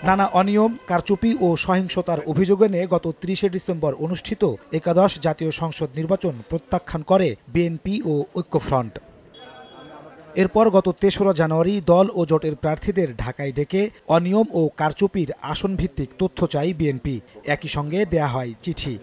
নানা অনিয়ম, কারচুপি ও সহিংসতার অভিযোগ এনে গত ৩০ ডিসেম্বর অনুষ্ঠিত একাদশ জাতীয় সংসদ নির্বাচন প্রত্যাখ্যান করে বিএনপি ও ঐক্যফ্রন্ট। এরপর গত ৩রা জানুয়ারি দল ও জোটের প্রার্থীদের ঢাকায় ডেকে অনিয়ম ও কারচুপির আসনভিত্তিক তথ্য চাই বিএনপি। একই সঙ্গে দেয়া হয় চিঠি।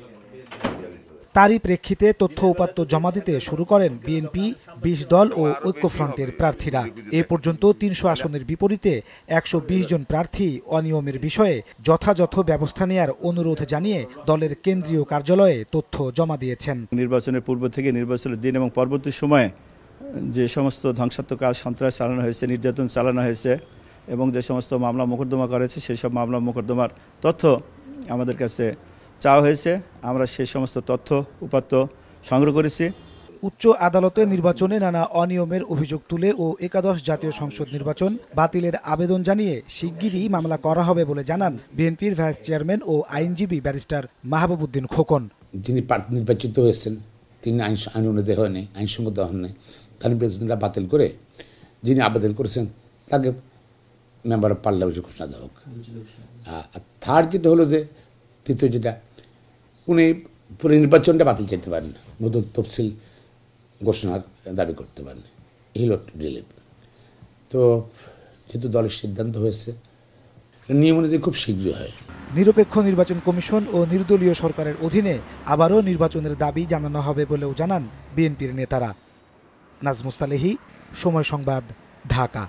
তারই প্রেক্ষিতে তথ্য উপাত্ত জমা দিতে শুরু করেন বিএনপি, ২০ দল ও ঐক্যফ্রন্টের প্রার্থীরা। এ পর্যন্ত ৩০০ আসনের বিপরীতে ১২০ জন প্রার্থী অনিয়মের বিষয়ে যথাযথ ব্যবস্থা নেয়ার অনুরোধ জানিয়ে দলের কেন্দ্রীয় কার্যালয়ে তথ্য জমা দিয়েছেন। নির্বাচনের পূর্ব থেকে নির্বাচনের দিন এবং পরবর্তী সময়ে যে সমস্ত ধ্বংসাত্মক কাজ, সন্ত্রাস চালানো হয়েছে, নির্যাতন চালানো হয়েছে এবং যে সমস্ত মামলা মোকদ্দমা করেছে সেই সব মামলা মোকদ্দমার তথ্য আমাদের কাছে চাওয়া হয়েছে। আমরা সেই সমস্ত তথ্য উপাত্ত সংগ্রহ করেছি। উচ্চ আদালতে নির্বাচনে নানা অনিয়মের অভিযোগ তুলে ও একাদশ জাতীয় সংসদ নির্বাচন বাতিলের আবেদন জানিয়ে শিগগিরই মামলা করা হবে বলে জানান বিএনপির ভাইস চেয়ারম্যান ও আইনজীবী ব্যারিস্টার মাহবুবউদ্দিন খোকন। যিনি নির্বাচিত হয়েছেন তিনি আইন অনুযায়ী হয়নি, আইনসঙ্গত হননি, তার নির্বাচনটা বাতিল করে যিনি আবেদন করেছেন তাকে মেম্বার অফ পার্লামেন্টে ঘোষণা দেওয়া হোক। আর থার্ড যেটা হলো যে তৃতীয় যেটা, উনি পুরো নির্বাচনটা বাতিল যেতে পারেন, নতুন তফসিল ঘোষণার দাবি করতে পারেন। এই হলো রিলিভ। তো যেহেতু দলের সিদ্ধান্ত হয়েছে, নিয়ম অনুযায়ী খুব শীঘ্রই হয়। নিরপেক্ষ নির্বাচন কমিশন ও নির্দলীয় সরকারের অধীনে আবারও নির্বাচনের দাবি জানানো হবে বলেও জানান বিএনপির নেতারা। নাজমুস সালেহী, সময় সংবাদ, ঢাকা।